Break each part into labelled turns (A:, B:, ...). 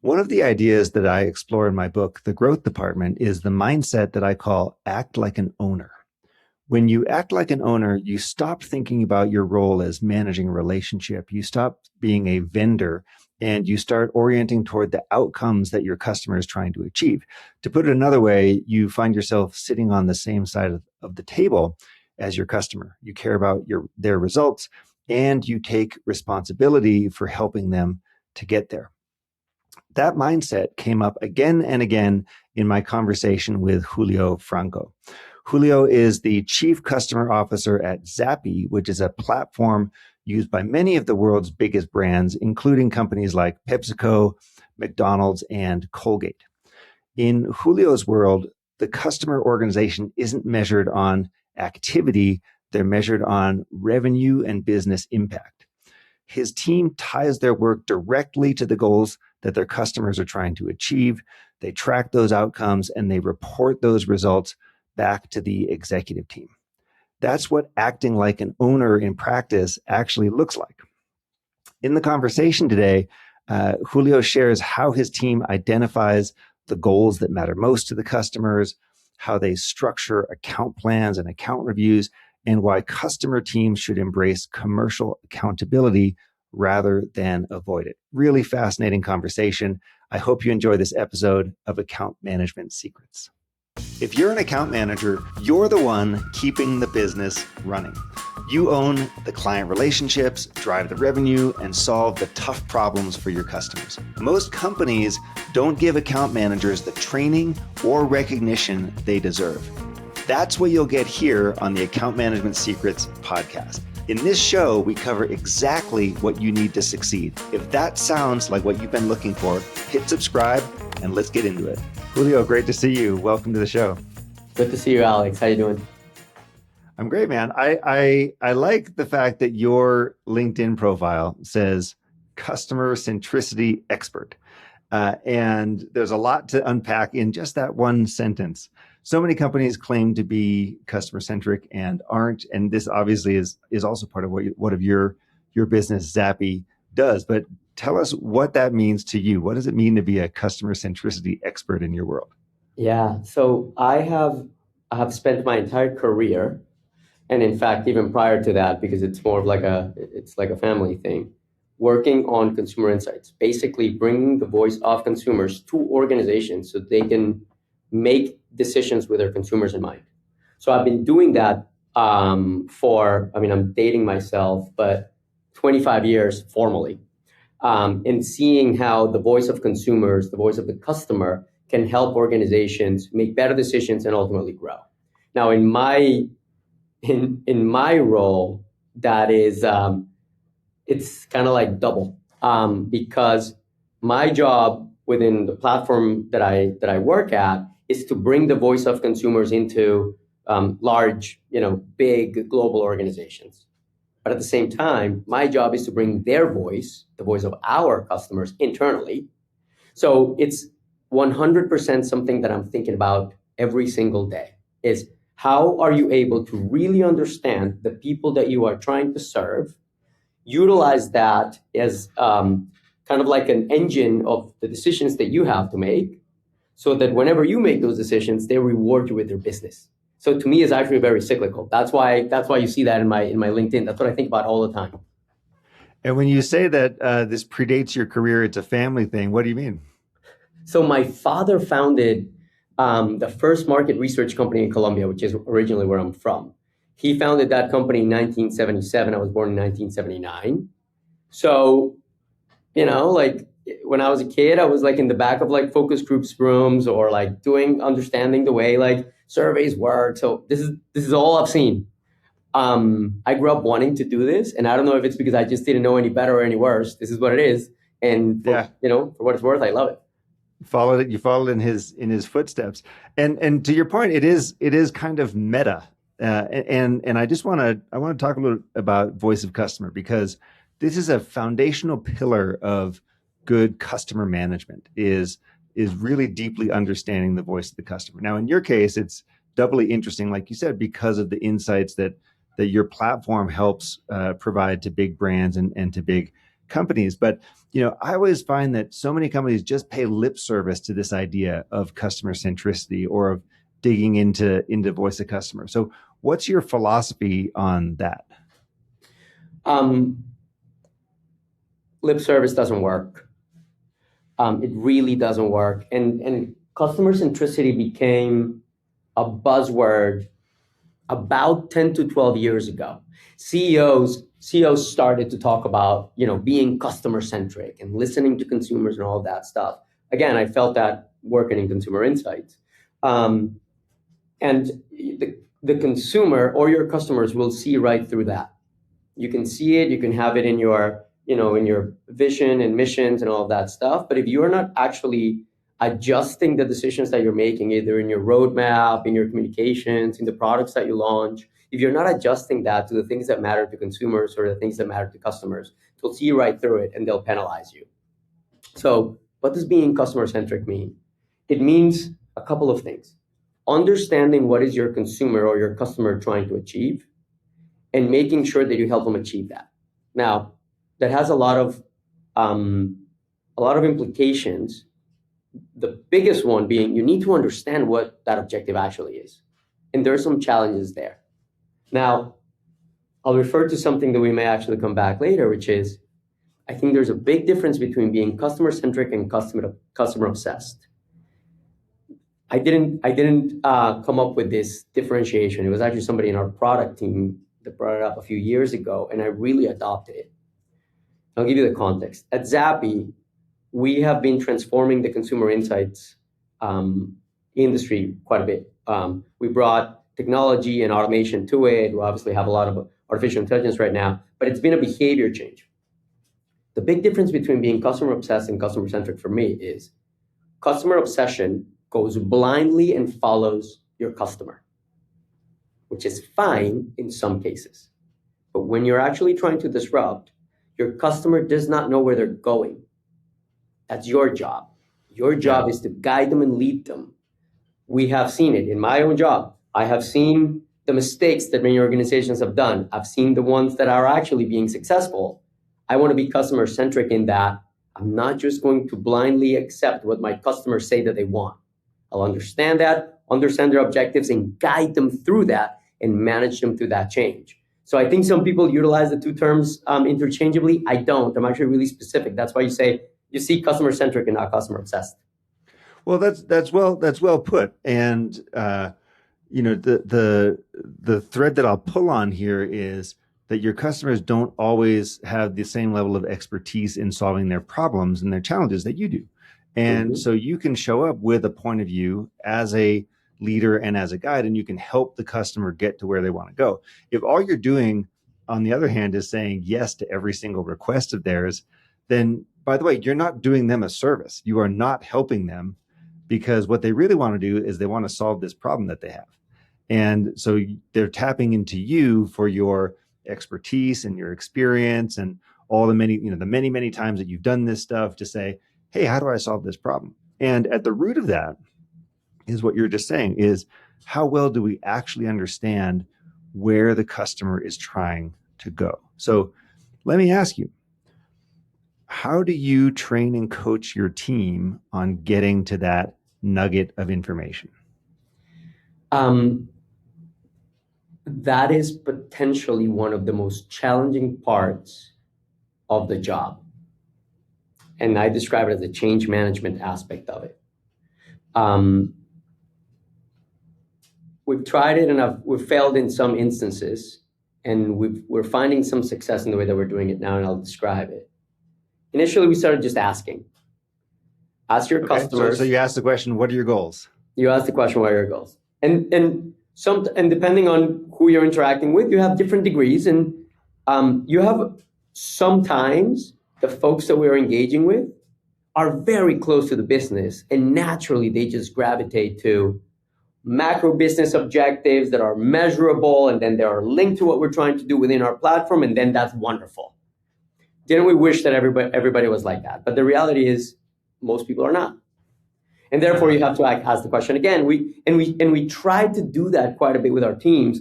A: One of the ideas that I explore in my book, The Growth Department, is the mindset that I call act like an owner. When you act like an owner, you stop thinking about your role as managing a relationship. You stop being a vendor and you start orienting toward the outcomes that your customer is trying to achieve. To put it another way, you find yourself sitting on the same side of the table as your customer. You care about their results and you take responsibility for helping them to get there. That mindset came up again and again in my conversation with Julio Franco. Julio is the Chief Customer Officer at Zappi, which is a platform used by many of the world's biggest brands, including companies like PepsiCo, McDonald's, and Colgate. In Julio's world, the customer organization isn't measured on activity, they're measured on revenue and business impact. His team ties their work directly to the goals that their customers are trying to achieve. They track those outcomes and they report those results back to the executive team. That's what acting like an owner in practice actually looks like. In the conversation today, Julio shares how his team identifies the goals that matter most to the customers, how they structure account plans and account reviews, and why customer teams should embrace commercial accountability rather than avoid it. Really fascinating conversation. I hope you enjoy this episode of Account Management Secrets. If you're an account manager, you're the one keeping the business running. You own the client relationships, drive the revenue, and solve the tough problems for your customers. Most companies don't give account managers the training or recognition they deserve. That's what you'll get here on the Account Management Secrets podcast. In this show, we cover exactly what you need to succeed. If that sounds like what you've been looking for, hit subscribe and let's get into it. Julio, great to see you. Welcome to the show.
B: Good to see you, Alex. How you doing?
A: I'm great, man. I like the fact that your LinkedIn profile says Customer-Centricity expert. And there's a lot to unpack in just that one sentence. So many companies claim to be customer-centric and aren't. And this obviously is also part of what of your business, Zappi, does. But tell us what that means to you. What does it mean to be a customer-centricity expert in your world?
B: Yeah, so I have spent my entire career, and in fact, even prior to that, because it's more of like a family thing, working on consumer insights, basically bringing the voice of consumers to organizations so they can make decisions with their consumers in mind. So I've been doing that I'm dating myself, but 25 years formally, and seeing how the voice of consumers, the voice of the customer, can help organizations make better decisions and ultimately grow. Now, in my role, that is, it's kind of like double, because my job within the platform that I work at is to bring the voice of consumers into large, big global organizations. But at the same time, my job is to bring their voice, the voice of our customers, internally. So it's 100% something that I'm thinking about every single day, is how are you able to really understand the people that you are trying to serve, utilize that as kind of like an engine of the decisions that you have to make, so that whenever you make those decisions, they reward you with their business. So to me, it's actually very cyclical. That's why you see that in my LinkedIn. That's what I think about all the time.
A: And when you say that this predates your career, it's a family thing, what do you mean?
B: So my father founded the first market research company in Colombia, which is originally where I'm from. He founded that company in 1977. I was born in 1979. So, like when I was a kid, I was like in the back of like focus groups rooms or like understanding the way like surveys work. So this is all I've seen. I grew up wanting to do this, and I don't know if it's because I just didn't know any better or any worse. This is what it is, and for what it's worth, I love it.
A: You followed in his footsteps, and to your point, it is kind of meta, and I want to talk a little about voice of customer, because this is a foundational pillar of good customer management, is really deeply understanding the voice of the customer. Now, in your case, it's doubly interesting, like you said, because of the insights that your platform helps provide to big brands and to big companies. But, I always find that so many companies just pay lip service to this idea of customer centricity or of digging into voice of customer. So what's your philosophy on that?
B: Lip service doesn't work. It really doesn't work. And customer centricity became a buzzword about 10 to 12 years ago. CEOs started to talk about, being customer centric and listening to consumers and all of that stuff. Again, I felt that working in consumer insights. And the consumer or your customers will see right through that. You can see it, you can have it in your, in your vision and missions and all of that stuff. But if you're not actually adjusting the decisions that you're making, either in your roadmap, in your communications, in the products that you launch, if you're not adjusting that to the things that matter to consumers or the things that matter to customers, they'll see right through it and they'll penalize you. So what does being customer-centric mean? It means a couple of things. Understanding what is your consumer or your customer trying to achieve and making sure that you help them achieve that. Now, that has a lot of implications. The biggest one being you need to understand what that objective actually is. And there are some challenges there. Now, I'll refer to something that we may actually come back later, which is I think there's a big difference between being customer-centric and customer-obsessed. I didn't come up with this differentiation. It was actually somebody in our product team that brought it up a few years ago, and I really adopted it. I'll give you the context. At Zappi, we have been transforming the consumer insights industry quite a bit. We brought technology and automation to it. We obviously have a lot of artificial intelligence right now, but it's been a behavior change. The big difference between being customer-obsessed and customer-centric for me is customer obsession goes blindly and follows your customer, which is fine in some cases. But when you're actually trying to disrupt, your customer does not know where they're going. That's your job. Your job is to guide them and lead them. We have seen it in my own job. I have seen the mistakes that many organizations have done. I've seen the ones that are actually being successful. I want to be customer-centric in that I'm not just going to blindly accept what my customers say that they want. I'll understand that, understand their objectives, and guide them through that and manage them through that change. So I think some people utilize the two terms interchangeably. I don't. I'm actually really specific. That's why you see customer-centric and not customer-obsessed.
A: Well, that's well put. And the thread that I'll pull on here is that your customers don't always have the same level of expertise in solving their problems and their challenges that you do. And so you can show up with a point of view as a leader and as a guide, and you can help the customer get to where they want to go. If all you're doing, on the other hand, is saying yes to every single request of theirs, then, by the way, you're not doing them a service. You are not helping them, because what they really want to do is they want to solve this problem that they have. And so they're tapping into you for your expertise and your experience and all the many times that you've done this stuff to say, hey, how do I solve this problem? And at the root of that is what you're just saying, is how well do we actually understand where the customer is trying to go? So let me ask you, how do you train and coach your team on getting to that nugget of information?
B: That is potentially one of the most challenging parts of the job. And I describe it as the change management aspect of it. We've tried it and we've failed in some instances, and we're finding some success in the way that we're doing it now, and I'll describe it. Initially, we started just asking. Ask your customers.
A: So you ask the question, what are your goals?
B: You ask the question, what are your goals? And depending on who you're interacting with, you have different degrees, and you have sometimes the folks that we're engaging with are very close to the business, and naturally they just gravitate to macro business objectives that are measurable, and then they are linked to what we're trying to do within our platform, and then that's wonderful. Didn't we wish that everybody was like that? But the reality is most people are not. And therefore you have to ask the question again. We try to do that quite a bit with our teams,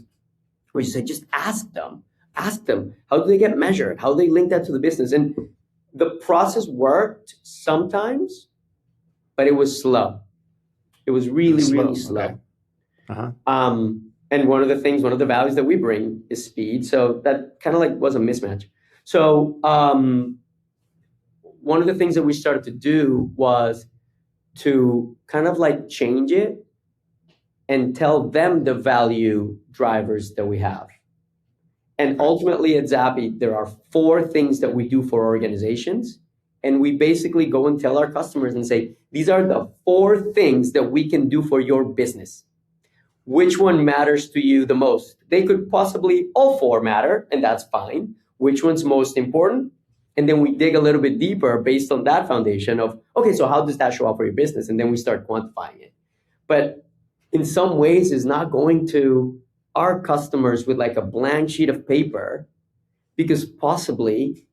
B: where you say, just ask them, how do they get measured? How do they link that to the business? And The process worked sometimes, but it was slow. It was really, really slow.
A: Okay. Uh-huh.
B: And one of the values that we bring is speed. So that kind of like was a mismatch. So one of the things that we started to do was to kind of like change it and tell them the value drivers that we have. And ultimately at Zappi, there are 4 things that we do for organizations. And we basically go and tell our customers and say, these are the 4 things that we can do for your business. Which one matters to you the most? They could possibly all 4 matter, and that's fine. Which one's most important? And then we dig a little bit deeper based on that foundation of, okay, so how does that show up for your business? And then we start quantifying it. But in some ways, it's not going to our customers with like a blank sheet of paper, because possibly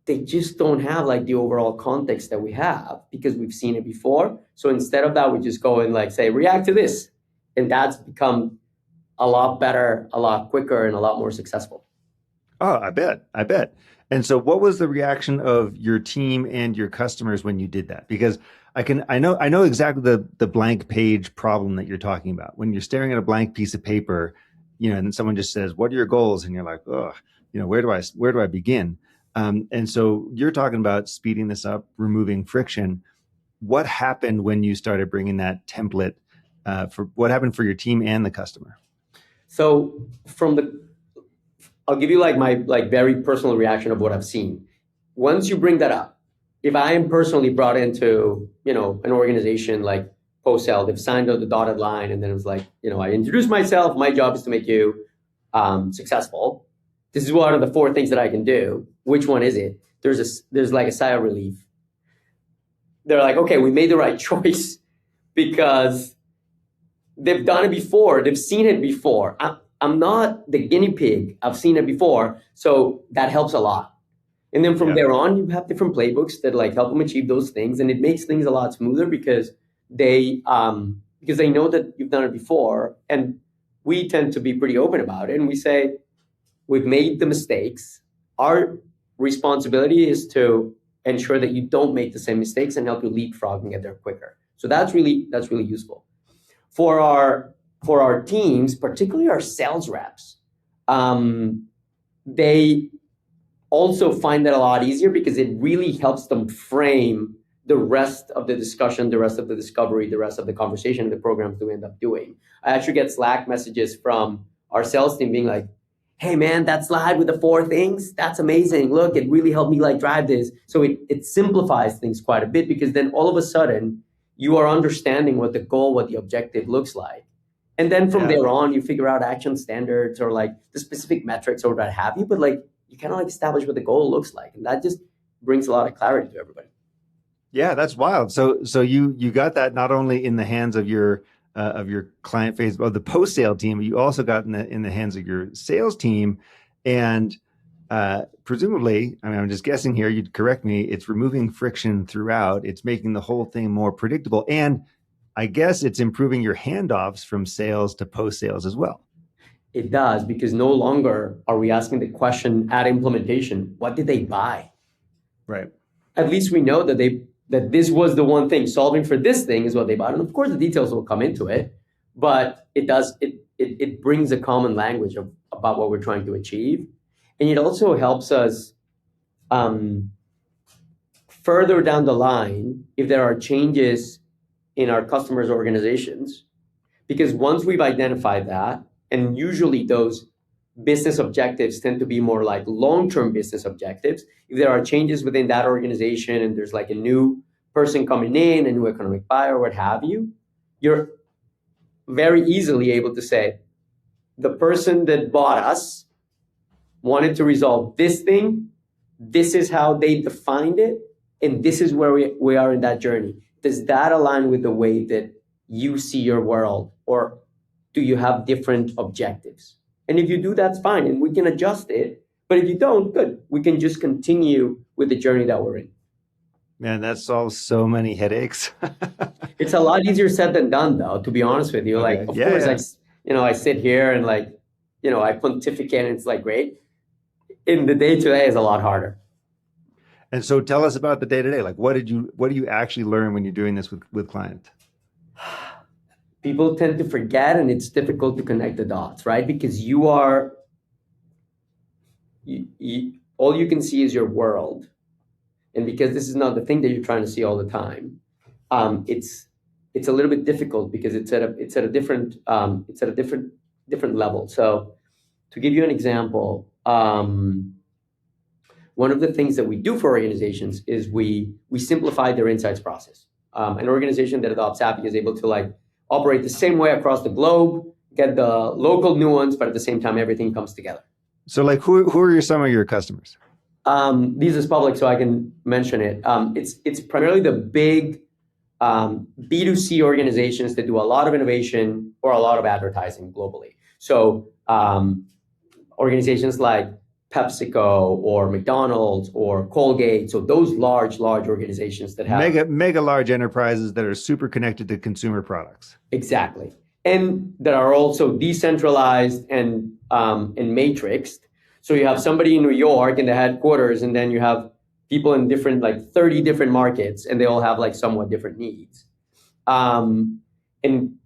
B: they just don't have like the overall context that we have because we've seen it before. So instead of that, we just go and like say, react to this. And that's become a lot better, a lot quicker, and a lot more successful.
A: Oh, I bet. And so what was the reaction of your team and your customers when you did that? Because I know exactly the blank page problem that you're talking about. When you're staring at a blank piece of paper, and someone just says, "What are your goals?" and you're like, "Oh, where do I begin?" And so you're talking about speeding this up, removing friction. What happened when you started bringing that template? What happened for your team and the customer?
B: So I'll give you like my like very personal reaction of what I've seen. Once you bring that up, if I am personally brought into, an organization like post-sale, they've signed on the dotted line, and then it was like, I introduce myself, my job is to make you successful. This is one of the 4 things that I can do. Which one is it? There's like a sigh of relief. They're like, okay, we made the right choice because they've done it before. They've seen it before. I'm not the guinea pig. I've seen it before. So that helps a lot. And then from there on, you have different playbooks that like help them achieve those things. And it makes things a lot smoother because they know that you've done it before. And we tend to be pretty open about it. And we say, we've made the mistakes. Our responsibility is to ensure that you don't make the same mistakes and help you leapfrog and get there quicker. So that's really useful. For our teams, particularly our sales reps, they also find that a lot easier because it really helps them frame the rest of the discussion, the rest of the discovery, the rest of the conversation, the programs that we end up doing. I actually get Slack messages from our sales team being like, hey man, that slide with the 4 things, that's amazing. Look, it really helped me like drive this. So it simplifies things quite a bit because then all of a sudden you are understanding what the goal, what the objective looks like. And then from there on, you figure out action standards or like the specific metrics or what have you, but like you kind of like establish what the goal looks like. And that just brings a lot of clarity to everybody.
A: Yeah, that's wild. So you got that not only in the hands of your client phase, of the post-sale team, but you also got in the hands of your sales team. And presumably, I mean, I'm just guessing here, you'd correct me, it's removing friction throughout. It's making the whole thing more predictable. And I guess it's improving your handoffs from sales to post-sales as well.
B: It does, because no longer are we asking the question at implementation, what did they buy?
A: Right.
B: At least we know that this was the one thing, solving for this thing is what they bought. And of course the details will come into it, but it brings a common language about what we're trying to achieve. And it also helps us further down the line if there are changes in our customers' organizations, because once we've identified that, and usually those business objectives tend to be more like long-term business objectives. If there are changes within that organization and there's like a new person coming in, a new economic buyer, what have you, you're very easily able to say, the person that bought us wanted to resolve this thing, this is how they defined it, and this is where we are in that journey. Does that align with the way that you see your world, or do you have different objectives? And if you do, that's fine, and we can adjust it. But if you don't, good. We can just continue with the journey that we're in.
A: Man, that solves so many headaches.
B: It's a lot easier said than done, though, to be honest with you.
A: Okay.
B: Like, of course, I sit here and like, I pontificate and it's like, great. In the day-to-day is a lot harder.
A: And so tell us about the day to day. Like, what do you actually learn when you're doing this with clients?
B: People tend to forget, and it's difficult to connect the dots, right? Because all you can see is your world. And because this is not the thing that you're trying to see all the time, it's a little bit difficult because it's at a different level. So to give you an example, one of the things that we do for organizations is we simplify their insights process. An organization that adopts Zappi is able to operate the same way across the globe, get the local nuance, but at the same time, everything comes together.
A: So who are some of your customers?
B: These is public, so I can mention it. It's primarily the big B2C organizations that do a lot of innovation or a lot of advertising globally. So organizations like PepsiCo or McDonald's or Colgate. So those large organizations that have
A: mega large enterprises that are super connected to consumer products.
B: Exactly. And that are also decentralized and matrixed. So you have somebody in New York in the headquarters, and then you have people in different 30 different markets, and they all have somewhat different needs. And kind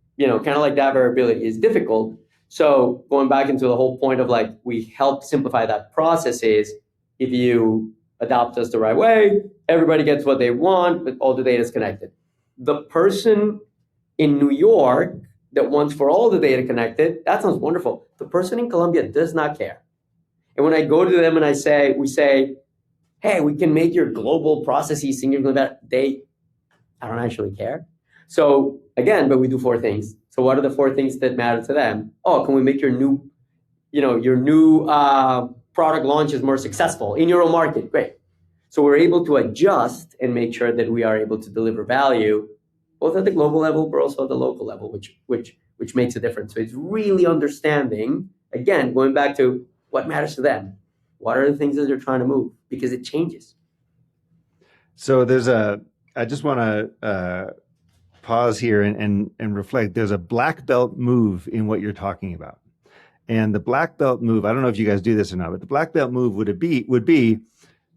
B: of that variability is difficult. So going back into the whole point of we help simplify that process is if you adopt us the right way, everybody gets what they want, but all the data is connected. The person in New York that wants for all the data connected, that sounds wonderful. The person in Colombia does not care. And when I go to them and we say, hey, we can make your global processes significantly better, I don't actually care. So again, but we do 4 things. So what are the 4 things that matter to them? Oh, can we make your new product launches more successful in your own market? Great. So we're able to adjust and make sure that we are able to deliver value both at the global level, but also at the local level, which makes a difference. So it's really understanding, again, going back to what matters to them. What are the things that they're trying to move? Because it changes.
A: So I just want to pause here and reflect. There's a black belt move in what you're talking about. And the black belt move, I don't know if you guys do this or not, but the black belt move would be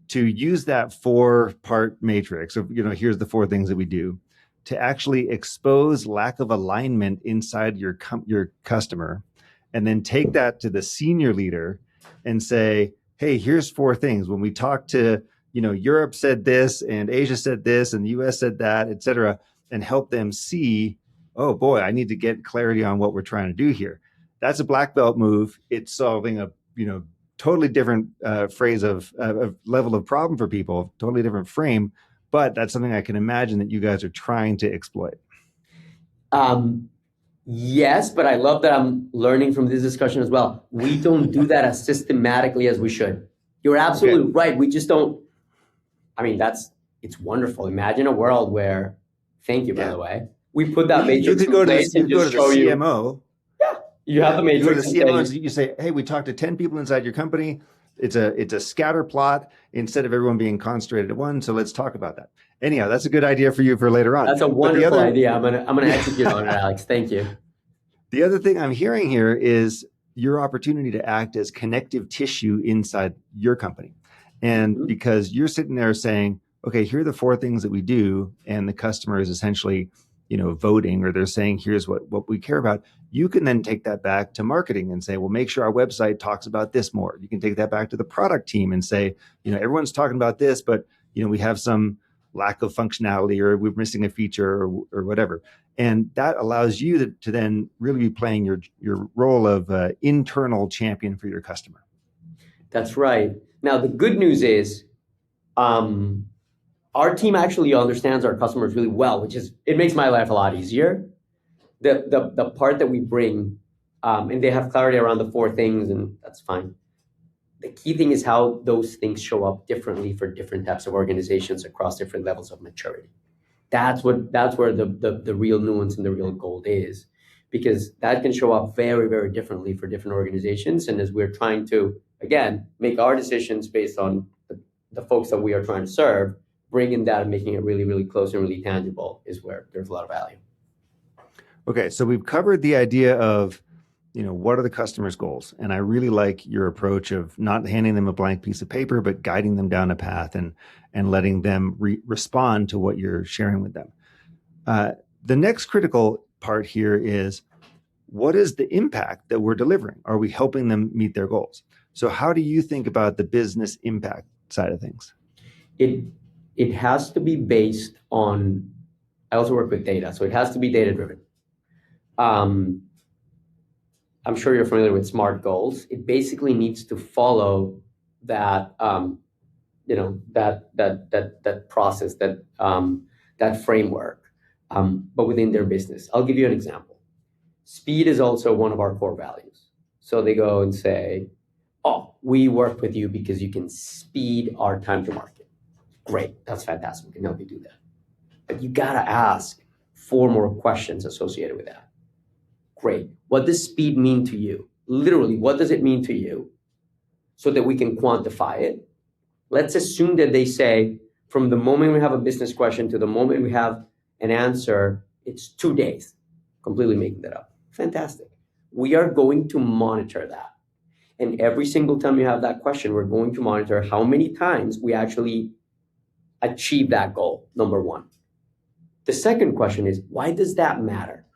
A: to use that 4-part matrix of, here's the 4 things that we do, to actually expose lack of alignment inside your customer, and then take that to the senior leader and say, hey, here's 4 things. When we talk to, Europe said this and Asia said this and the US said that, et cetera, and help them see, oh boy, I need to get clarity on what we're trying to do here. That's a black belt move. It's solving a, totally different phrase of level of problem for people, totally different frame, but that's something I can imagine that you guys are trying to exploit.
B: Yes, but I love that I'm learning from this discussion as well. We don't do that as systematically as we should. You're absolutely right. We just don't. It's wonderful. Imagine a world where, thank you, by the way, we put that matrix in place and just show you.
A: CMO.
B: Yeah, you have the matrix.
A: You go to the CMO and you say, hey, we talked to 10 people inside your company. It's a scatter plot instead of everyone being concentrated at one. So let's talk about that. Anyhow, that's a good idea for you for later on.
B: That's a wonderful idea. I'm gonna execute on it, Alex. Thank you.
A: The other thing I'm hearing here is your opportunity to act as connective tissue inside your company. And because you're sitting there saying, okay, here are the 4 things that we do, and the customer is essentially, voting, or they're saying, here's what we care about. You can then take that back to marketing and say, well, make sure our website talks about this more. You can take that back to the product team and say, everyone's talking about this, but, we have some lack of functionality, or we're missing a feature, or whatever. And that allows you to then really be playing your role of internal champion for your customer.
B: That's right. Now, the good news is our team actually understands our customers really well, it makes my life a lot easier. The part that we bring, and they have clarity around the 4 things, and that's fine. The key thing is how those things show up differently for different types of organizations across different levels of maturity. That's where the real nuance and the real gold is, because that can show up very, very differently for different organizations. And as we're trying to, again, make our decisions based on the folks that we are trying to serve, bringing that and making it really, really close and really tangible is where there's a lot of value.
A: Okay, so we've covered the idea of what are the customer's goals? And I really like your approach of not handing them a blank piece of paper, but guiding them down a path and letting them respond to what you're sharing with them. The next critical part here is, what is the impact that we're delivering? Are we helping them meet their goals? So how do you think about the business impact side of things?
B: It has to be based on, I also work with data, so it has to be data driven. I'm sure you're familiar with SMART goals. It basically needs to follow that, that process, that framework, but within their business. I'll give you an example. Speed is also one of our core values. So they go and say, oh, we work with you because you can speed our time to market. Great, that's fantastic. We can help you do that. But you gotta ask 4 more questions associated with that. Great. What does speed mean to you? Literally, what does it mean to you? So that we can quantify it. Let's assume that they say, from the moment we have a business question to the moment we have an answer, it's 2 days. Completely making that up. Fantastic. We are going to monitor that. And every single time you have that question, we're going to monitor how many times we actually achieve that goal, number 1. The second question is, why does that matter?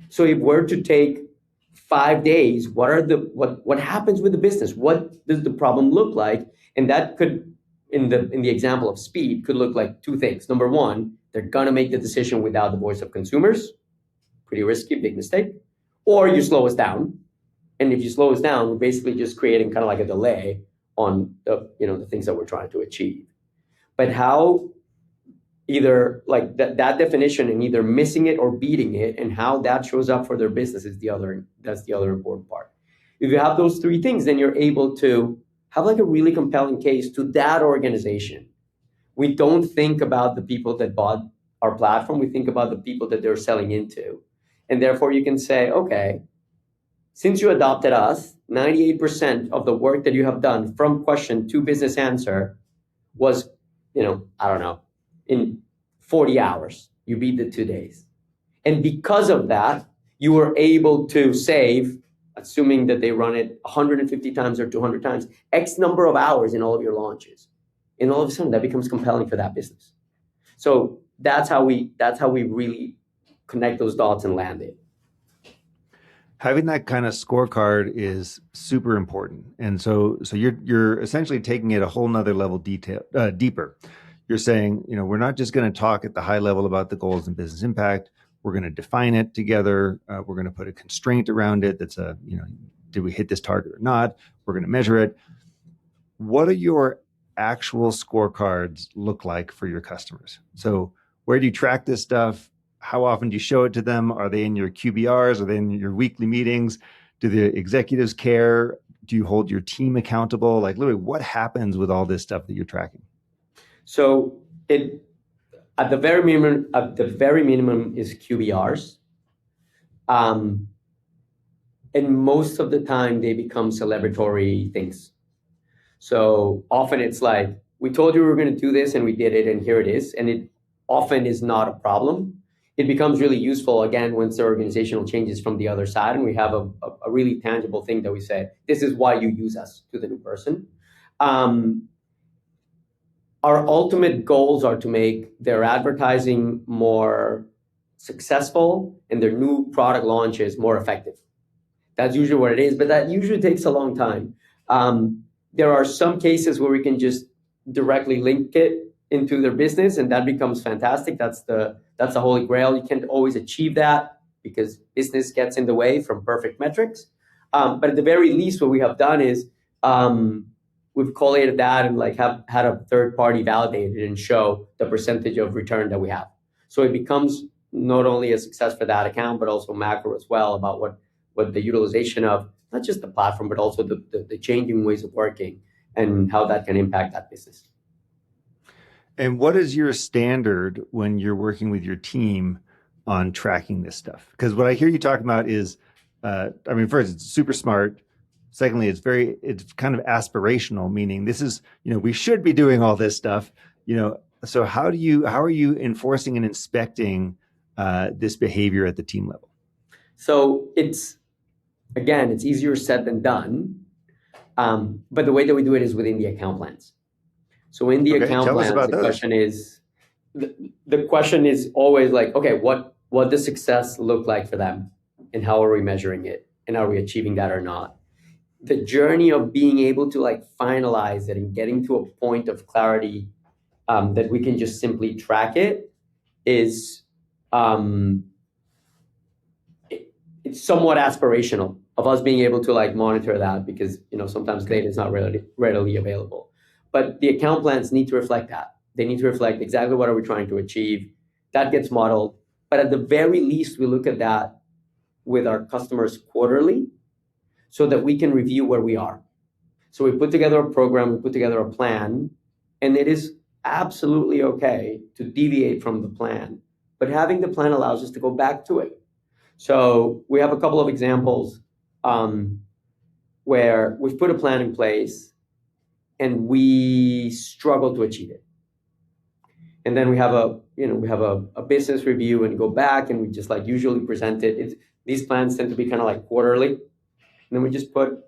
B: So if we're to take 5 days, what happens with the business? What does the problem look like? And that could, in the example of speed, could look like 2 things. Number 1, they're gonna make the decision without the voice of consumers. Pretty risky, big mistake. Or you slow us down. And if you slow us down, we're basically just creating kind of like a delay on the things that we're trying to achieve. But how either like that definition and either missing it or beating it, and how that shows up for their business is that's the other important part. If you have those 3 things, then you're able to have like a really compelling case to that organization. We don't think about the people that bought our platform. We think about the people that they're selling into. And therefore you can say, okay, since you adopted us, 98% of the work that you have done from question to business answer was, in 40 hours. You beat the 2 days. And because of that, you were able to save, assuming that they run it 150 times or 200 times, X number of hours in all of your launches. And all of a sudden that becomes compelling for that business. So that's how we really connect those dots and land it.
A: Having that kind of scorecard is super important. And so you're essentially taking it a whole nother level deeper. You're saying, we're not just going to talk at the high level about the goals and business impact. We're going to define it together. We're going to put a constraint around it. That's did we hit this target or not? We're going to measure it. What do your actual scorecards look like for your customers? So where do you track this stuff? How often do you show it to them? Are they in your QBRs? Are they in your weekly meetings? Do the executives care? Do you hold your team accountable? Like literally, what happens with all this stuff that you're tracking?
B: So at the very minimum is QBRs. And most of the time they become celebratory things. So often it's like, we told you we were going to do this and we did it and here it is. And it often is not a problem. It becomes really useful, again, once the organizational changes from the other side and we have a really tangible thing that we say, this is why you use us, to the new person. Our ultimate goals are to make their advertising more successful and their new product launches more effective. That's usually what it is, but that usually takes a long time. There are some cases where we can just directly link it into their business, and that becomes fantastic. That's the holy grail. You can't always achieve that because business gets in the way from perfect metrics. But at the very least, what we have done is we've collated that and have had a third party validate it and show the percentage of return that we have. So it becomes not only a success for that account, but also macro as well about what the utilization of not just the platform, but also the changing ways of working and how that can impact that business.
A: And what is your standard when you're working with your team on tracking this stuff? Because what I hear you talking about is, first, it's super smart. Secondly, it's kind of aspirational, meaning this is, we should be doing all this stuff, so how are you enforcing and inspecting this behavior at the team level?
B: So Again, it's easier said than done. But the way that we do it is within the account plans. So in the
A: Okay,
B: account
A: tell us
B: plans,
A: about those.
B: the question is always like, okay, what does success look like for them, and how are we measuring it, and are we achieving that or not? The journey of being able to like finalize it and getting to a point of clarity that we can just simply track it is it's somewhat aspirational of us being able to like monitor that, because sometimes data is not readily available. But the account plans need to reflect that. They need to reflect exactly what are we trying to achieve. That gets modeled. But at the very least, we look at that with our customers quarterly so that we can review where we are. So we put together a program, we put together a plan, and it is absolutely okay to deviate from the plan. But having the plan allows us to go back to it. So we have a couple of examples where we've put a plan in place and we struggle to achieve it. And then we have a business review and go back and we just like usually present it. These plans tend to be kind of like quarterly. And then we just put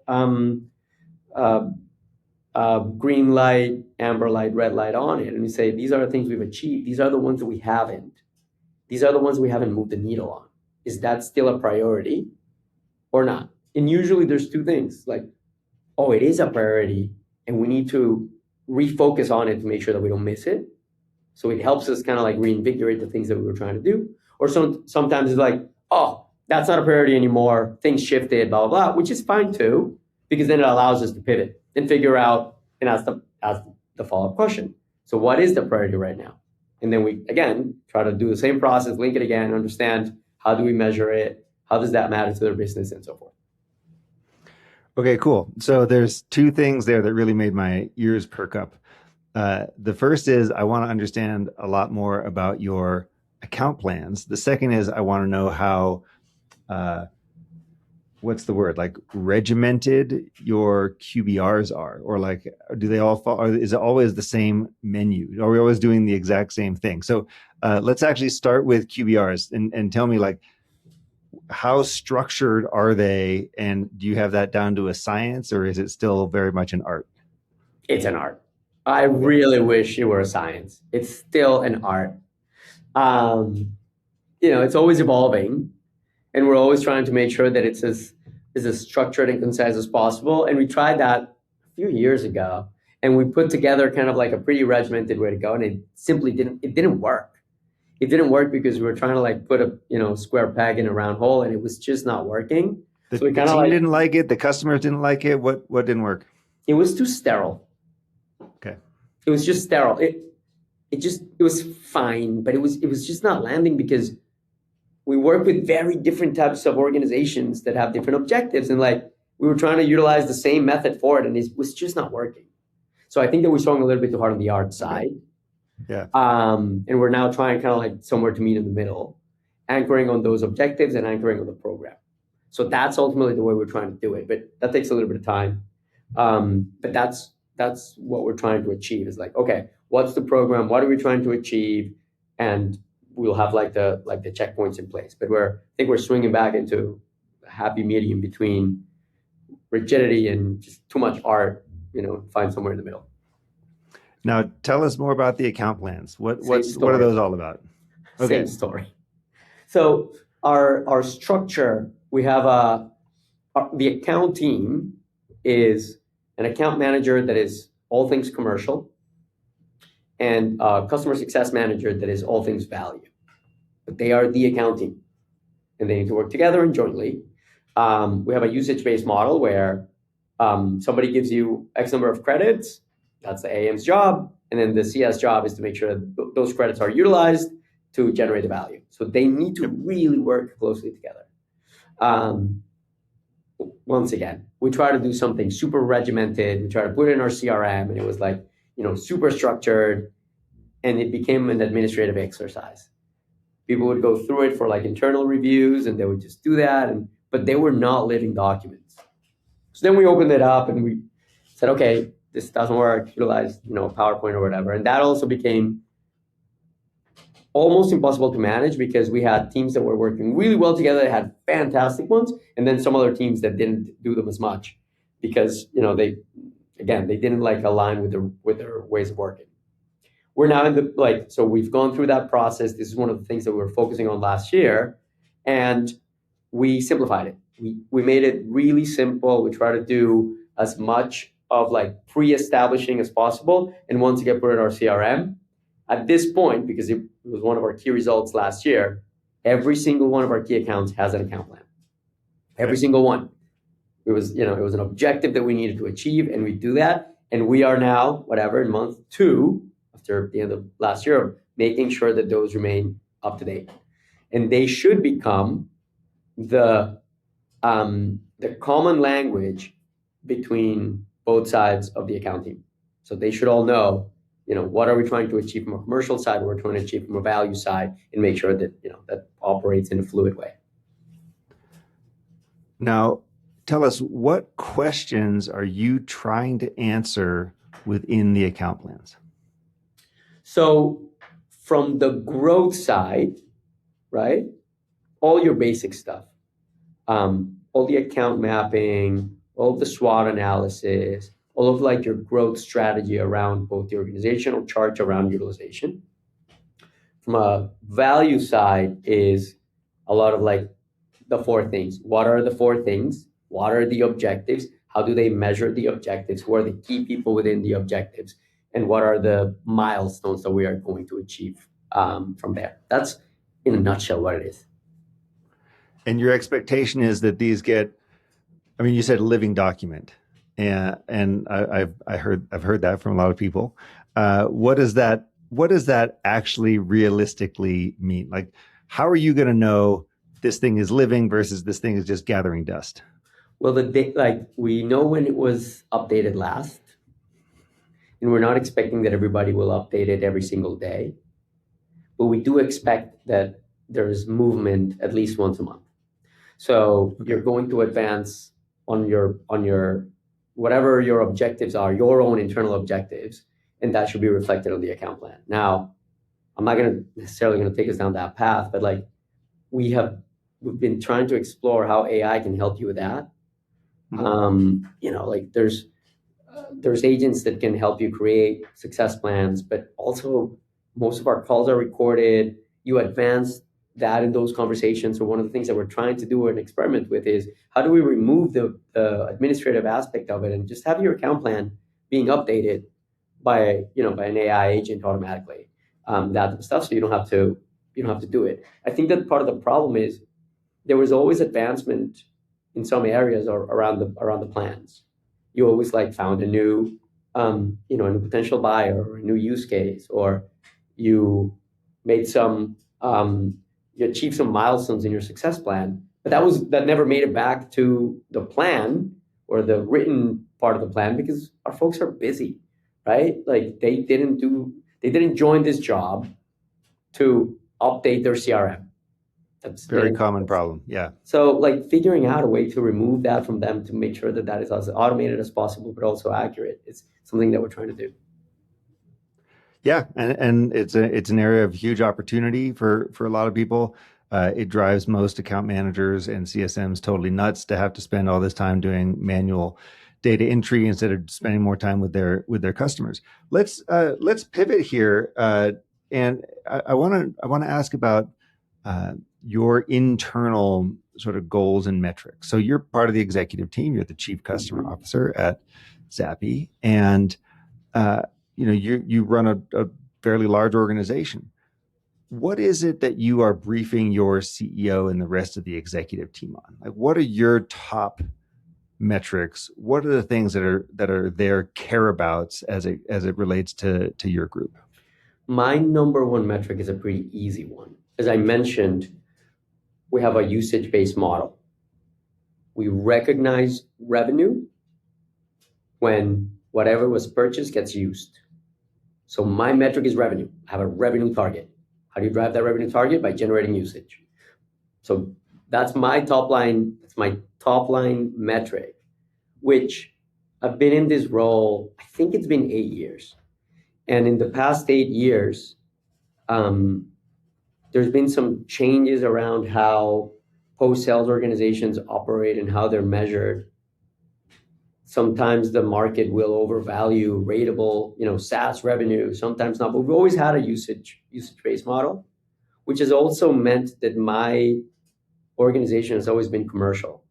B: green light, amber light, red light on it. And we say, these are the things we've achieved. These are the ones that we haven't. These are the ones we haven't moved the needle on. Is that still a priority or not? And usually there's two things, like, oh, it is a priority and we need to refocus on it to make sure that we don't miss it. So it helps us kind of like reinvigorate the things that we were trying to do. Or sometimes it's like, oh, that's not a priority anymore. Things shifted, blah, blah, blah, which is fine too, because then it allows us to pivot and figure out and ask the follow-up question. So what is the priority right now? And then we, again, try to do the same process, link it again, understand how do we measure it? How does that matter to their business and so forth?
A: Okay, cool. So there's two things there that really made my ears perk up. The first is I want to understand a lot more about your account plans. The second is I want to know how, what's the word, like regimented your QBRs are, or like, do they all fall, or is it always the same menu? Are we always doing the exact same thing? So let's actually start with QBRs and tell me, like, how structured are they? And do you have that down to a science, or is it still very much an art?
B: It's an art. I really wish it were a science. It's still an art. It's always evolving, and we're always trying to make sure that it's as structured and concise as possible. And we tried that a few years ago, and we put together kind of like a pretty regimented way to go, and it simply didn't work. It didn't work because we were trying to like put a square peg in a round hole, and it was just not working.
A: The team didn't like it. The customers didn't like it. What didn't work?
B: It was too sterile.
A: Okay.
B: It was just sterile. It was fine, but it was just not landing because we work with very different types of organizations that have different objectives, and like we were trying to utilize the same method for it, and it was just not working. So I think that we're showing a little bit too hard on the art side.
A: Yeah.
B: And we're now trying kind of like somewhere to meet in the middle, anchoring on those objectives and anchoring on the program. So that's ultimately the way we're trying to do it, but that takes a little bit of time. But that's what we're trying to achieve, is like, okay, what's the program? What are we trying to achieve? And we'll have like the checkpoints in place. But I think we're swinging back into a happy medium between rigidity and just too much art, find somewhere in the middle.
A: Now, tell us more about the account plans. What are those all about?
B: Okay. Same story. So our structure, we have the account team is an account manager that is all things commercial, and a customer success manager that is all things value. But they are the account team, and they need to work together and jointly. We have a usage-based model where somebody gives you X number of credits. That's the AM's job. And then the CS job is to make sure that those credits are utilized to generate the value. So they need to really work closely together. Once again, we try to do something super regimented. We try to put it in our CRM, and it was like, super structured, and it became an administrative exercise. People would go through it for like internal reviews, and they would just do that. But they were not living documents. So then we opened it up and we said, okay, this doesn't work, utilize, PowerPoint or whatever. And that also became almost impossible to manage because we had teams that were working really well together, had fantastic ones, and then some other teams that didn't do them as much because they didn't like align with their ways of working. We're now in the so we've gone through that process. This is one of the things that we were focusing on last year, and we simplified it. We made it really simple. We try to do as much of like pre-establishing as possible, and once you get put in our CRM, at this point, because it was one of our key results last year, every single one of our key accounts has an account plan. Every single one. It was an objective that we needed to achieve, and we do that. And we are now, in month 2, after the end of last year, making sure that those remain up to date. And they should become the common language between both sides of the account team. So they should all know, what are we trying to achieve from a commercial side, what we're trying to achieve from a value side, and make sure that, that operates in a fluid way.
A: Now, tell us, what questions are you trying to answer within the account plans?
B: So from the growth side, right, all your basic stuff, all the account mapping, all of the SWOT analysis, all of like your growth strategy around both the organizational charts around utilization. From a value side is a lot of like the 4 things. What are the 4 things? What are the objectives? How do they measure the objectives? Who are the key people within the objectives? And what are the milestones that we are going to achieve from there? That's in a nutshell what it is.
A: And your expectation is that these get, you said living document, and I've heard that from a lot of people. What does that actually realistically mean? Like, how are you going to know this thing is living versus this thing is just gathering dust?
B: Well, we know when it was updated last, and we're not expecting that everybody will update it every single day, but we do expect that there is movement at least once a month. So you're going to advance on your whatever your objectives are, your own internal objectives, and that should be reflected on the account plan. Now, I'm not necessarily going to take us down that path, but like we've been trying to explore how AI can help you with that. Like there's agents that can help you create success plans, but also most of our calls are recorded. You advance that in those conversations. So one of the things that we're trying to do an experiment with is how do we remove the administrative aspect of it and just have your account plan being updated by an AI agent automatically, that type of stuff. So you don't have to do it. I think that part of the problem is there was always advancement in some areas or around the plans. You always found a new a new potential buyer or a new use case, or you made you achieved some milestones in your success plan, but that never made it back to the plan or the written part of the plan because our folks are busy, right? Like they didn't join this job to update their CRM. That's
A: very common problem. Yeah.
B: So figuring out a way to remove that from them to make sure that is as automated as possible, but also accurate. It's something that we're trying to do.
A: Yeah, and it's an area of huge opportunity for a lot of people. It drives most account managers and CSMs totally nuts to have to spend all this time doing manual data entry instead of spending more time with their customers. Let's pivot here, and I want to ask about your internal sort of goals and metrics. So you're part of the executive team. You're the chief customer officer at Zappi, and you run a fairly large organization. What is it that you are briefing your CEO and the rest of the executive team on? Like, what are your top metrics? What are the things that are their careabouts as it relates to your group?
B: My number one metric is a pretty easy one. As I mentioned, we have a usage-based model. We recognize revenue when whatever was purchased gets used. So my metric is revenue. I have a revenue target. How do you drive that revenue target? By generating usage. So that's my top line. That's my top line metric, which I've been in this role, I think it's been 8 years. And in the past 8 years, There's been some changes around how post-sales organizations operate and how they're measured. Sometimes the market will overvalue ratable, SaaS revenue, sometimes not, but we've always had a usage-based model, which has also meant that my organization has always been commercial,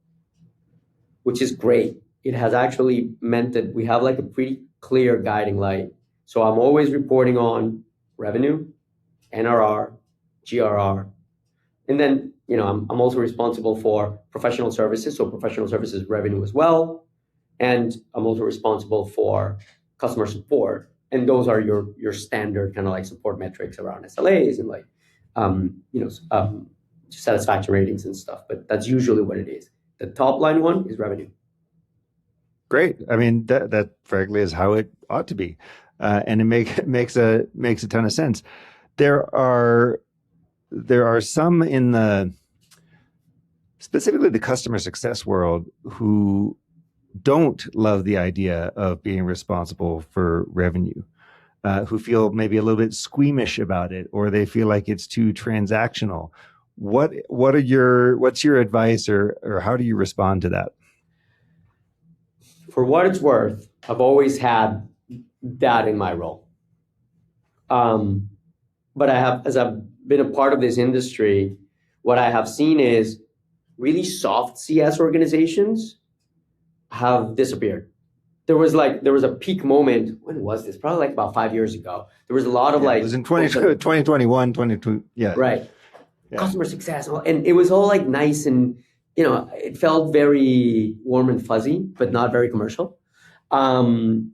B: which is great. It has actually meant that we have like a pretty clear guiding light. So I'm always reporting on revenue, NRR, GRR. And then, I'm also responsible for professional services. So professional services revenue as well. And I'm also responsible for customer support. And those are your standard kind of like support metrics around SLAs and like, satisfaction ratings and stuff. But that's usually what it is. The top line one is revenue.
A: Great. I mean, that frankly is how it ought to be. And it makes a ton of sense. There are some in specifically the customer success world who don't love the idea of being responsible for revenue, who feel maybe a little bit squeamish about it, or they feel like it's too transactional. What's your advice, or how do you respond to that?
B: For what it's worth, I've always had that in my role. But as I've been a part of this industry, what I have seen is really soft CS organizations have disappeared. There was a peak moment. When was this? Probably like about 5 years ago. There was a lot of
A: it was in 2021, 22. Yeah.
B: Right. Yeah. Customer success. And it was all like nice and, it felt very warm and fuzzy, but not very commercial. And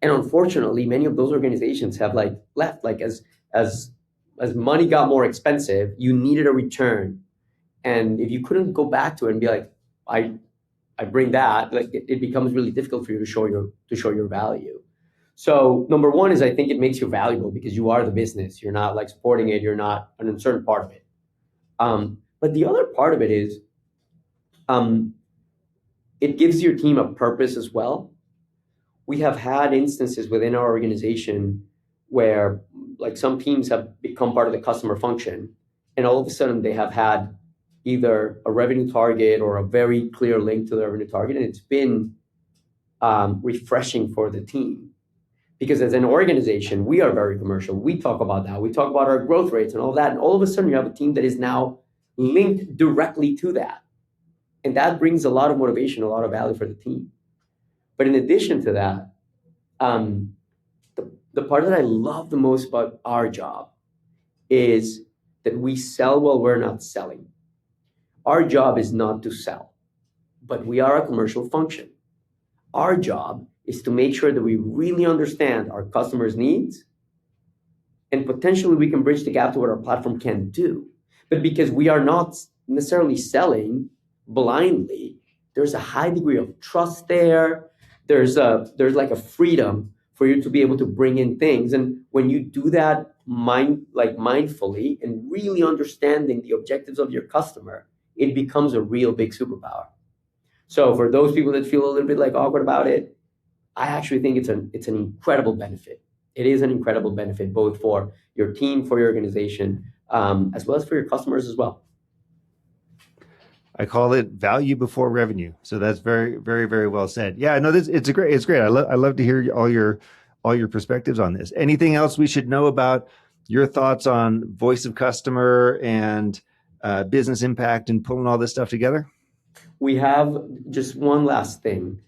B: unfortunately, many of those organizations have like left, like as money got more expensive, you needed a return. And if you couldn't go back to it and be like, I bring that, like it becomes really difficult for you to show your value. So number one is I think it makes you valuable because you are the business. You're not like supporting it. You're not an uncertain part of it. But the other part of it is it gives your team a purpose as well. We have had instances within our organization where like some teams have become part of the customer function, and all of a sudden they have had either a revenue target or a very clear link to the revenue target. And it's been refreshing for the team because as an organization, we are very commercial. We talk about that. We talk about our growth rates and all that. And all of a sudden you have a team that is now linked directly to that. And that brings a lot of motivation, a lot of value for the team. But in addition to that, the part that I love the most about our job is that we sell while we're not selling. Our job is not to sell, but we are a commercial function. Our job is to make sure that we really understand our customers' needs, and potentially we can bridge the gap to what our platform can do. But because we are not necessarily selling blindly, there's a high degree of trust there. There's like a freedom for you to be able to bring in things. And when you do that mindfully and really understanding the objectives of your customer, it becomes a real big superpower. So for those people that feel a little bit like awkward about it, I actually think it's an incredible benefit. It is an incredible benefit both for your team, for your organization, as well as for your customers as well.
A: I call it value before revenue. So that's very, very, very well said. Yeah, no, it's great. I love to hear all your perspectives on this. Anything else we should know about your thoughts on voice of customer and business impact and pulling all this stuff together?
B: We have just one last thing.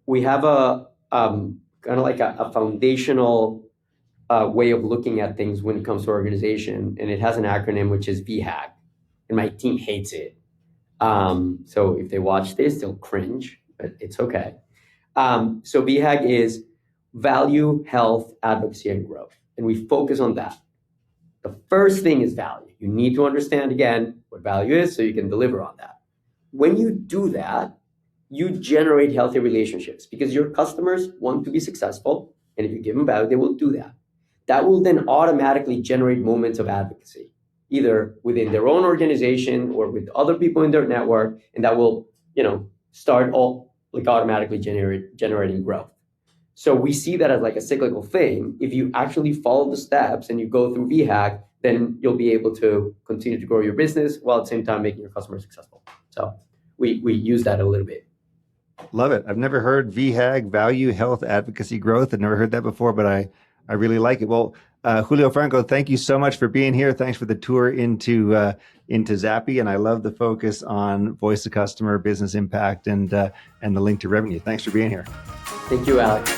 B: We have a kind of like a foundational way of looking at things when it comes to organization, and it has an acronym which is VHAG, and my team hates it. So if they watch this, they'll cringe, but it's okay. So VHAG is value, health, advocacy, and growth, and we focus on that. The first thing is value. You need to understand, again, what value is so you can deliver on that. When you do that, you generate healthy relationships because your customers want to be successful, and if you give them value, they will do that. That will then automatically generate moments of advocacy, either within their own organization or with other people in their network, and that will, start all like automatically generating growth. So we see that as like a cyclical thing. If you actually follow the steps and you go through VHAG, then you'll be able to continue to grow your business while at the same time making your customers successful. So we use that a little bit.
A: Love it. I've never heard VHAG, value, health, advocacy, growth. I've never heard that before, but I really like it. Well, Julio Franco, thank you so much for being here. Thanks for the tour into Zappi, and I love the focus on voice of customer, business impact, and the link to revenue. Thanks for being here.
B: Thank you, Alex.